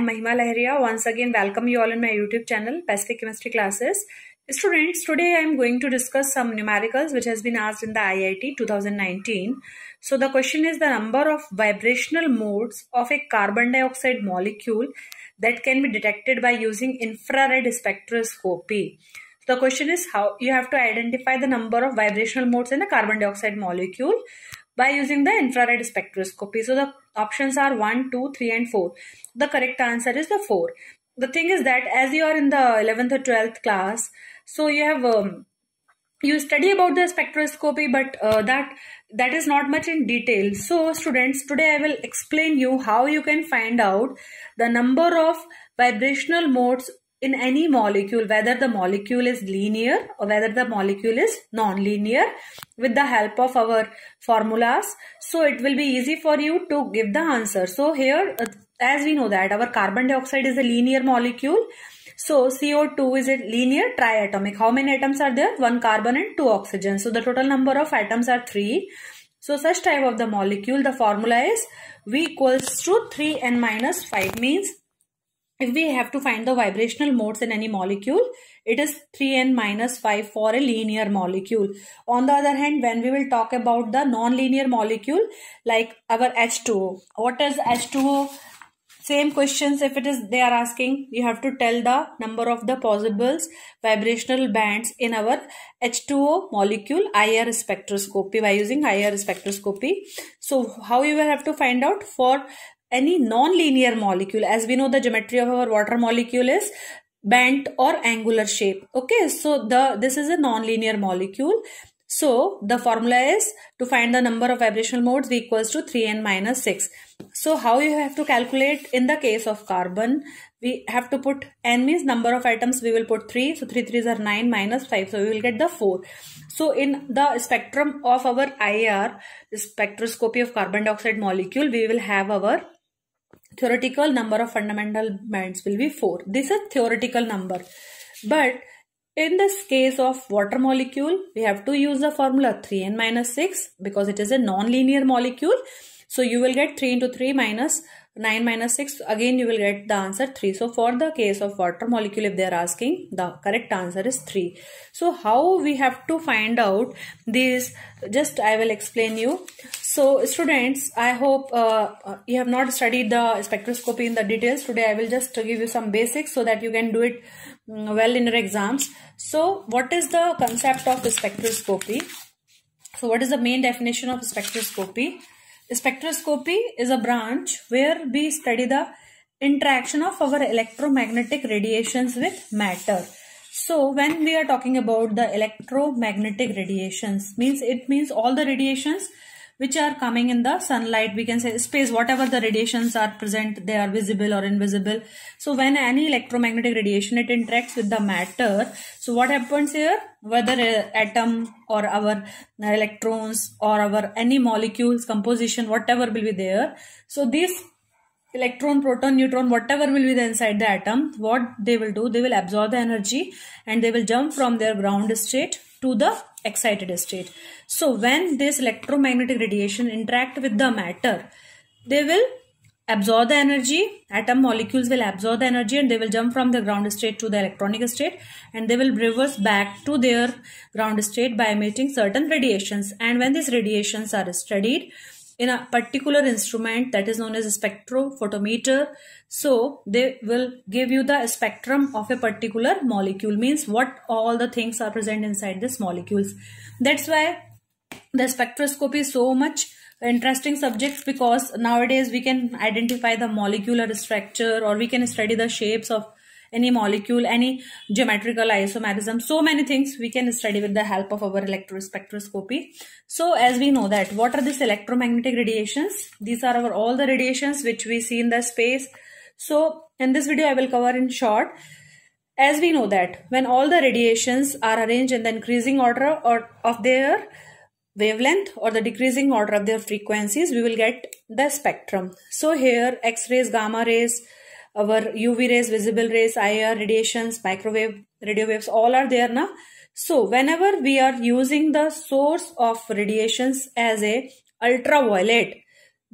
am Mahima Lahariya. Once again, welcome you all in my YouTube channel, Pacific Chemistry Classes. Students, today I am going to discuss some numericals which has been asked in the IIT 2019. So the question is the number of vibrational modes of a carbon dioxide molecule that can be detected by using infrared spectroscopy. The question is how you have to identify the number of vibrational modes in a carbon dioxide molecule by using the infrared spectroscopy. So the options are 1, 2, 3 and 4. The correct answer is the 4. The thing is that as you are in the 11th or 12th class, so you have you study about the spectroscopy, but that is not much in detail. So students, today I will explain you how you can find out the number of vibrational modes in any molecule, whether the molecule is linear or whether the molecule is non-linear, with the help of our formulas. So it will be easy for you to give the answer. So here, as we know that our carbon dioxide is a linear molecule. So CO2 is a linear triatomic. How many atoms are there? 1 carbon and 2 oxygen. So the total number of atoms are 3. So such type of the molecule, the formula is V equals to 3n minus 5. Means if we have to find the vibrational modes in any molecule, it is 3n minus 5 for a linear molecule. On the other hand, when we will talk about the non-linear molecule like our H2O. What is H2O? Same questions if it is they are asking, you have to tell the number of the possible vibrational bands in our H2O molecule IR spectroscopy by using IR spectroscopy. So how you will have to find out for any non-linear molecule? As we know, the geometry of our water molecule is bent or angular shape. Okay, so this is a non-linear molecule. So the formula is to find the number of vibrational modes V equals to 3n minus 6. So how you have to calculate in the case of carbon? We have to put n means number of atoms, we will put 3. So 3 3s are 9 minus 5. So we will get the 4. So in the spectrum of our IR, the spectroscopy of carbon dioxide molecule, we will have our theoretical number of fundamental bands will be 4. This is theoretical number. But in this case of water molecule, we have to use the formula 3n minus 6 because it is a non-linear molecule. So you will get 3 into 3 minus 9 minus 6. Again, you will get the answer 3. So for the case of water molecule, if they are asking, the correct answer is 3. So how we have to find out this? Just I will explain you. So students, I hope you have not studied the spectroscopy in the details. Today I will just give you some basics so that you can do it well in your exams. So what is the concept of spectroscopy? So what is the main definition of spectroscopy? Spectroscopy is a branch where we study the interaction of our electromagnetic radiations with matter. So when we are talking about the electromagnetic radiations, it means all the radiations which are coming in the sunlight, we can say space, whatever the radiations are present, they are visible or invisible. So when any electromagnetic radiation, it interacts with the matter. So what happens here? Whether an atom or our electrons or our any molecules composition, whatever will be there. So this electron, proton, neutron, whatever will be there inside the atom, what they will do, they will absorb the energy and they will jump from their ground state to the excited state. So when this electromagnetic radiation interact with the matter, they will absorb the energy, atom molecules will absorb the energy and they will jump from the ground state to the electronic state and they will reverse back to their ground state by emitting certain radiations. And when these radiations are studied in a particular instrument that is known as a spectrophotometer, so they will give you the spectrum of a particular molecule, means what all the things are present inside this molecules. That's why the spectroscopy is so much interesting subject, because nowadays we can identify the molecular structure or we can study the shapes of any molecule, any geometrical isomerism, so many things we can study with the help of our electrospectroscopy. So as we know that, what are these electromagnetic radiations? These are all the radiations which we see in the space. So in this video I will cover in short. As we know that when all the radiations are arranged in the increasing order or of their wavelength or the decreasing order of their frequencies, we will get the spectrum. So here X-rays, gamma rays, our UV rays, visible rays, IR, radiations, microwave, radio waves, all are there now. So whenever we are using the source of radiations as a ultraviolet,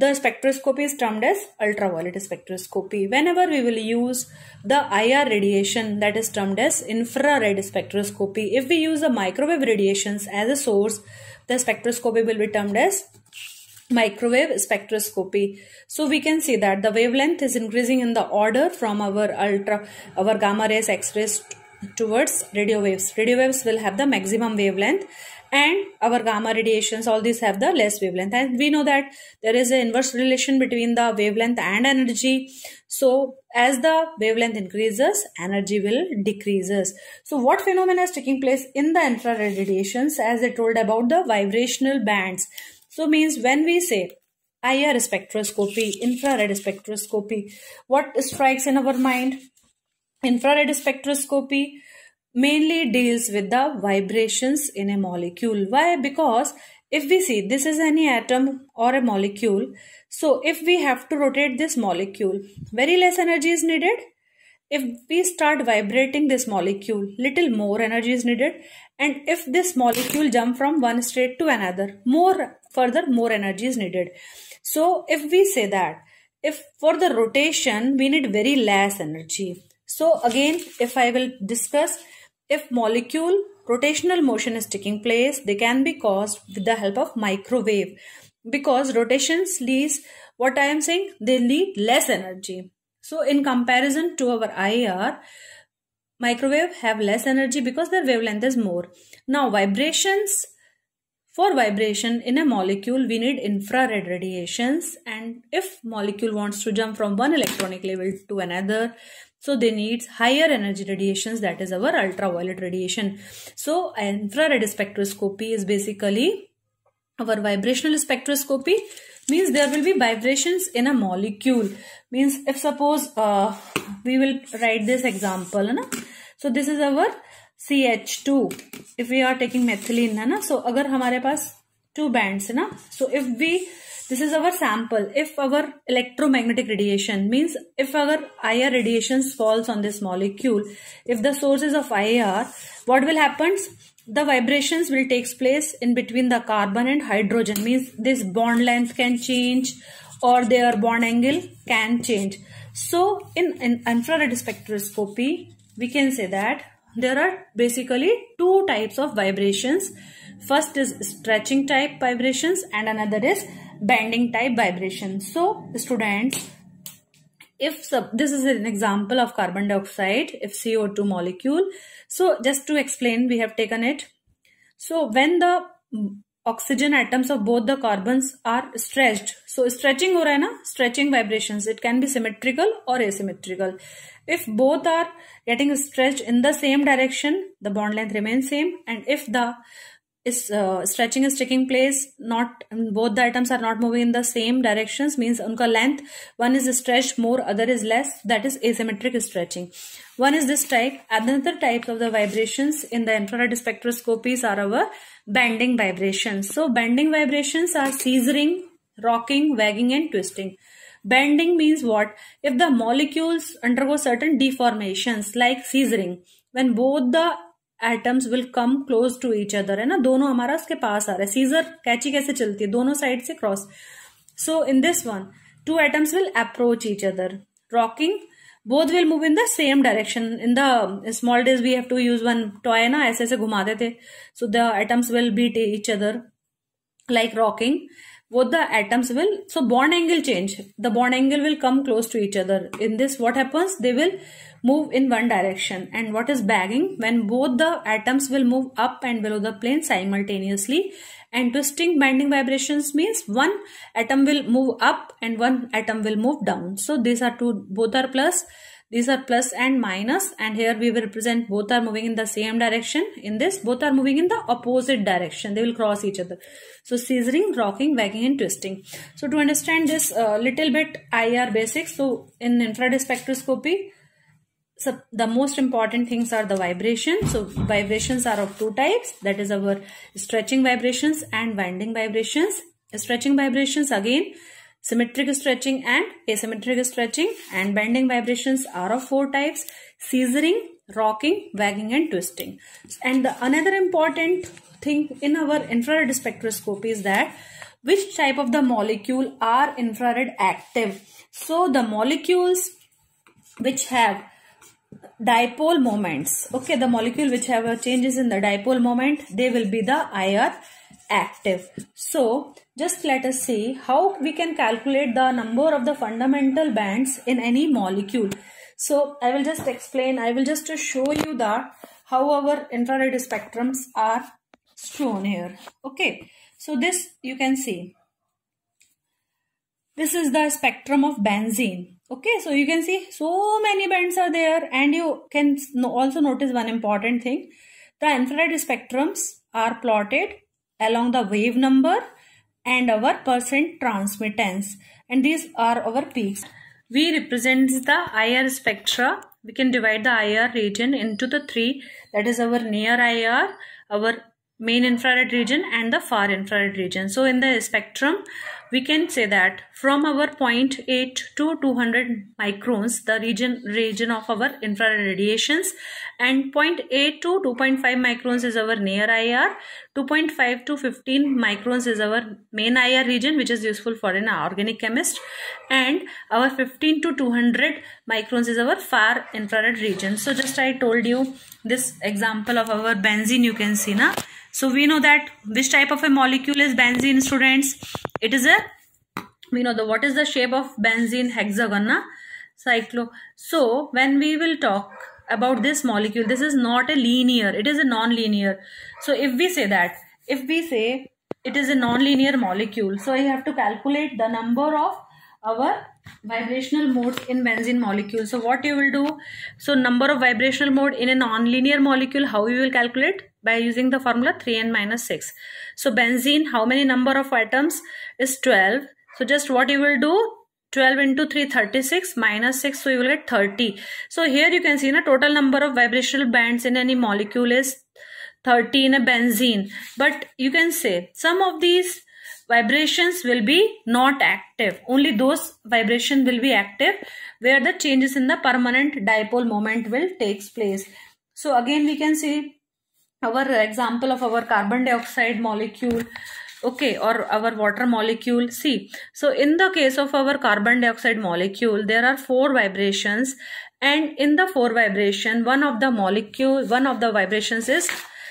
the spectroscopy is termed as ultraviolet spectroscopy. Whenever we will use the IR radiation, that is termed as infrared spectroscopy. If we use the microwave radiations as a source, the spectroscopy will be termed as microwave spectroscopy. So we can see that the wavelength is increasing in the order from our gamma rays, X-rays towards radio waves. Radio waves will have the maximum wavelength, and our gamma radiations, all these have the less wavelength. And we know that there is an inverse relation between the wavelength and energy. So as the wavelength increases, energy will decreases. So what phenomena is taking place in the infrared radiations? As I told about the vibrational bands. So means when we say IR spectroscopy, infrared spectroscopy, what strikes in our mind? Infrared spectroscopy mainly deals with the vibrations in a molecule. Why? Because if we see this is any atom or a molecule, so if we have to rotate this molecule, very less energy is needed. If we start vibrating this molecule, little more energy is needed. And if this molecule jump from one state to another, more energy is needed. So if we say that if for the rotation we need very less energy. So again, if I will discuss, if molecule rotational motion is taking place, they can be caused with the help of microwave, because rotations leaves, what I am saying, they need less energy. So in comparison to our IR, microwave have less energy because their wavelength is more. Now vibrations, for vibration in a molecule we need infrared radiations, and if molecule wants to jump from one electronic level to another, so they need higher energy radiations, that is our ultraviolet radiation. So infrared spectroscopy is basically our vibrational spectroscopy, means there will be vibrations in a molecule. Means if suppose we will write this example, na? So this is our CH2. If we are taking methylene, na? So agar hamare paas two bands, na? So if we, this is our sample. If our electromagnetic radiation, means if our IR radiations falls on this molecule, if the source is of IR, what will happen? The vibrations will take place in between the carbon and hydrogen, means this bond length can change or their bond angle can change. So in infrared spectroscopy, we can say that there are basically two types of vibrations. First is stretching type vibrations and another is bending type vibrations. So students, if this is an example of carbon dioxide, if CO2 molecule. So just to explain, we have taken it. So when the oxygen atoms of both the carbons are stretched, so stretching ho raha hai na, stretching vibrations, it can be symmetrical or asymmetrical. If both are getting stretched in the same direction, the bond length remains same, and if the stretching is taking place, not both the atoms are not moving in the same directions, means unka length, one is stretched more, other is less, that is asymmetric stretching. One is this type. Another type of the vibrations in the infrared spectroscopies are our bending vibrations. So bending vibrations are scissoring, rocking, wagging and twisting. Bending means what? If the molecules undergo certain deformations like scissoring, when both the atoms will come close to each other, है ना, दोनों हमारा उसके पास आ रहा है. Scissor कैची कैसे चलती है, दोनों साइड से cross. So in this one, two atoms will approach each other. Rocking, both will move in the same direction. In the small days we have to use one toy, ना, ऐसे ऐसे घुमाते थे. So the atoms will beat each other. Like rocking, both the atoms will, so bond angle change. The bond angle will come close to each other. In this, what happens? They will move in one direction. And what is bagging? When both the atoms will move up and below the plane simultaneously. And twisting, bending vibrations means one atom will move up and one atom will move down. So these are two, both are plus. These are plus and minus, and here we will represent both are moving in the same direction. In this, both are moving in the opposite direction. They will cross each other. So scissoring, rocking, wagging and twisting. So to understand this little bit IR basics, so in infrared spectroscopy, so the most important things are the vibrations. So vibrations are of two types, that is our stretching vibrations and bending vibrations. Stretching vibrations, again, symmetric stretching and asymmetric stretching, and bending vibrations are of four types: scissoring, rocking, wagging and twisting. And the another important thing in our infrared spectroscopy is that which type of the molecule are infrared active? So the molecules which have dipole moments, okay, the molecule which have changes in the dipole moment, they will be the IR active. So just let us see how we can calculate the number of the fundamental bands in any molecule. So I will just explain, I will just show you that how our infrared spectrums are shown here. Okay, so this you can see, this is the spectrum of benzene. Okay, so you can see so many bands are there, and you can also notice one important thing. The infrared spectrums are plotted along the wave number and our percent transmittance, and these are our peaks. We represent the IR spectra. We can divide the IR region into the three, that is our near IR, our main infrared region and the far infrared region. So in the spectrum, we can say that from our 0.8 to 200 microns, the region of our infrared radiations, and 0.8 to 2.5 microns is our near IR, 2.5 to 15 microns is our main IR region, which is useful for an organic chemist, and our 15 to 200 microns is our far infrared region. So just I told you this example of our benzene, you can see na. So we know that which type of a molecule is benzene, students. It is we know what is the shape of benzene, hexagon na, cyclo. So when we will talk about this molecule, this is not a linear, it is a non-linear. So if we say it is a non-linear molecule, so I have to calculate the number of our vibrational modes in benzene molecule. So what you will do, so number of vibrational mode in a non-linear molecule, how you will calculate? By using the formula 3n minus 6. So benzene, how many number of atoms is 12. So just what you will do, 12 into 3, 36 minus 6, so you will get 30. So here you can see the total number of vibrational bands in any molecule is 30 in a benzene. But you can say some of these vibrations will be not active. Only those vibrations will be active where the changes in the permanent dipole moment will take place. So again we can see our example of our carbon dioxide molecule, okay, or our water molecule. See, so in the case of our carbon dioxide molecule, there are 4 vibrations, and in the 4 vibration, one of the vibrations is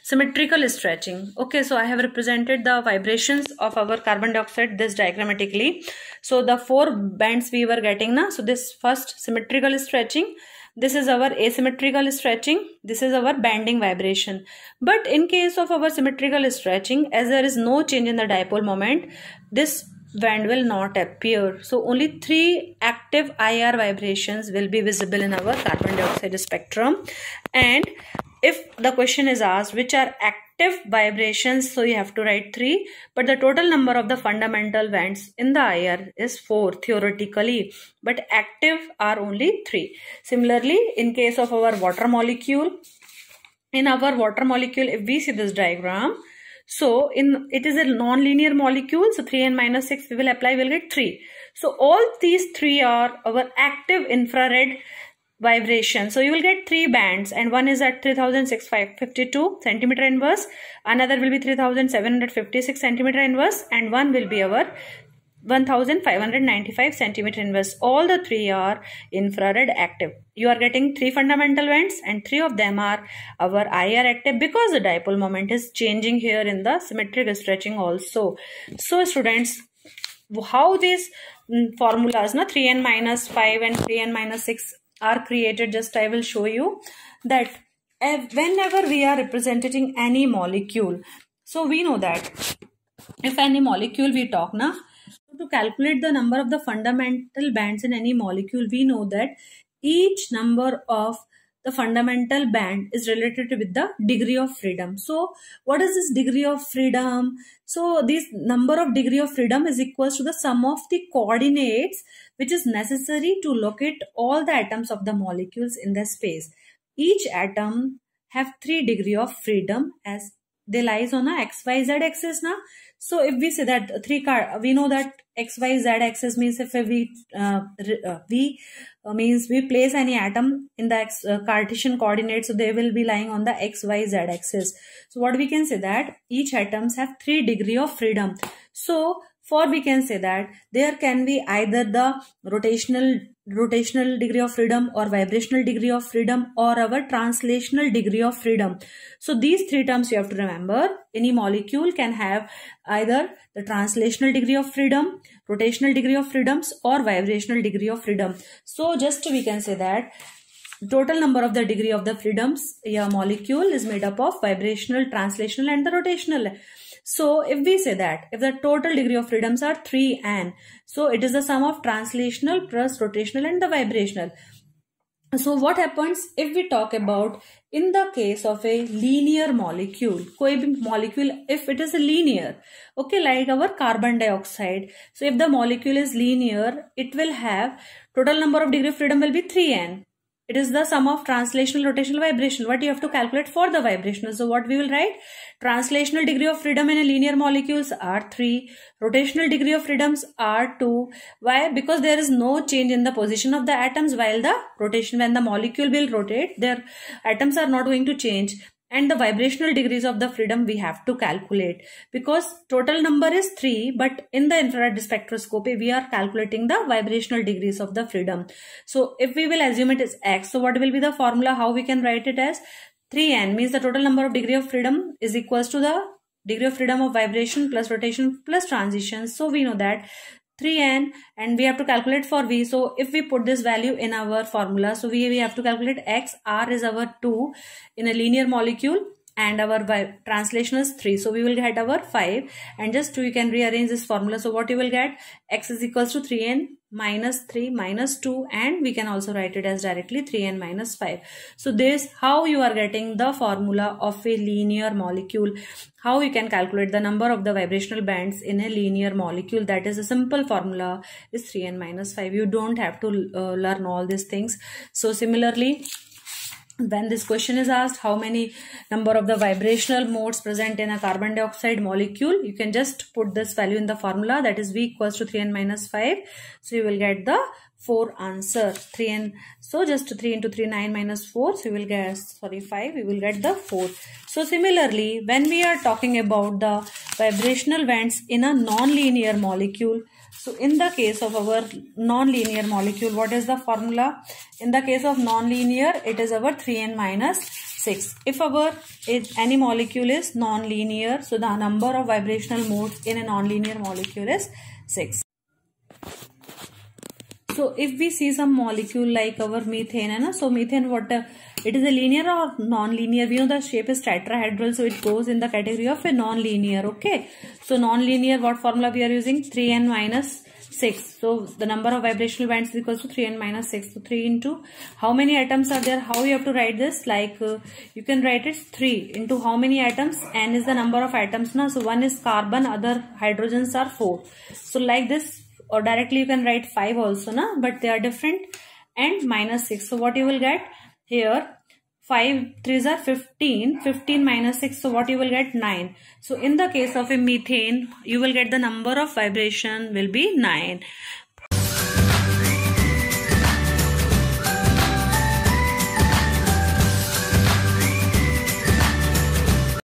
symmetrical stretching. Okay, so I have represented the vibrations of our carbon dioxide this diagrammatically. So the 4 bands we were getting now. So this first symmetrical stretching, this is our asymmetrical stretching, this is our banding vibration. But in case of our symmetrical stretching, as there is no change in the dipole moment, this band will not appear. So only 3 active IR vibrations will be visible in our carbon dioxide spectrum. And if the question is asked which are active vibrations, so you have to write 3, but the total number of the fundamental bands in the IR is 4 theoretically, but active are only 3. Similarly, in case of our water molecule, in our water molecule, if we see this diagram, so it is a non-linear molecule, so 3n minus 6 we will apply, we will get 3. So all these 3 are our active infrared vibration. So you will get 3 bands, and one is at 3652 centimeter inverse, another will be 3756 centimeter inverse, and one will be our 1595 centimeter inverse. All the 3 are infrared active. You are getting 3 fundamental bands, and 3 of them are our IR active because the dipole moment is changing here in the symmetric stretching also. So students, how these formulas, 3n minus 5 and 3n minus 6 are created, just I will show you that whenever we are representing any molecule, so we know that if any molecule we talk now, to calculate the number of the fundamental bands in any molecule, we know that each number of the fundamental band is related with the degree of freedom. So what is this degree of freedom? So this number of degree of freedom is equals to the sum of the coordinates which is necessary to locate all the atoms of the molecules in the space. Each atom have 3 degree of freedom as they lies on a XYZ axis now. So if we say that we know that XYZ axis means if means we place any atom in the Cartesian coordinates, so they will be lying on the XYZ axis. So what we can say that each atoms have 3 degree of freedom. So For we can say that there can be either the rotational degree of freedom or vibrational degree of freedom or our translational degree of freedom. So these three terms you have to remember. Any molecule can have either the translational degree of freedom, rotational degree of freedoms or vibrational degree of freedom. So just we can say that total number of the degree of the freedoms a molecule is made up of vibrational, translational and the rotational. So if we say that if the total degree of freedoms are 3n, so it is the sum of translational plus rotational and the vibrational. So what happens if we talk about in the case of a linear molecule, कोई भी molecule if it is a linear, okay, like our carbon dioxide. So if the molecule is linear, it will have total number of degree of freedom will be 3n. It is the sum of translational, rotational, vibrational. What you have to calculate for the vibrational. So what we will write? Translational degree of freedom in a linear molecules are 3. Rotational degree of freedoms are 2. Why? Because there is no change in the position of the atoms while the rotation, when the molecule will rotate, their atoms are not going to change. And the vibrational degrees of the freedom we have to calculate because total number is 3, but in the infrared spectroscopy we are calculating the vibrational degrees of the freedom. So if we will assume it is x, so what will be the formula? How we can write it as 3n means the total number of degree of freedom is equals to the degree of freedom of vibration plus rotation plus transition. So we know that 3n and we have to calculate for v. So if we put this value in our formula, so we have to calculate x, r is our 2 in a linear molecule and our translation is 3. So we will get our 5 and just you can rearrange this formula. So what you will get, x is equals to 3n minus 3 minus 2 and we can also write it as directly 3n minus 5. So this how you are getting the formula of a linear molecule, how you can calculate the number of the vibrational bands in a linear molecule. That is a simple formula is 3n minus 5. You don't have to learn all these things. So similarly, when this question is asked how many number of the vibrational modes present in a carbon dioxide molecule, you can just put this value in the formula, that is v equals to 3n minus 5. So you will get the 4 answer 3n. So just 3 into 3 9 minus 4. So you will get 5. We will get the 4. So similarly, when we are talking about the vibrational bands in a non-linear molecule, so in the case of our non-linear molecule, what is the formula? In the case of non-linear, it is our 3n minus 6. If any molecule is non-linear, so the number of vibrational modes in a non-linear molecule is 6. So if we see some molecule like our methane, so methane, what it is a linear or non-linear? We know the shape is tetrahedral, so it goes in the category of a non-linear. Okay, so non-linear, what formula we are using? 3n minus 6. So the number of vibrational bands is equals to 3n minus 6. So 3 into how many atoms are there? How you have to write this? Like you can write it 3 into how many atoms? N is the number of atoms. So one is carbon, other hydrogens are 4. So like this. Or directly you can write 5 also, but they are different, and minus 6. So what you will get here, 5 3s are 15, 15 minus 6, so what you will get 9. So in the case of a methane, you will get the number of vibration will be 9.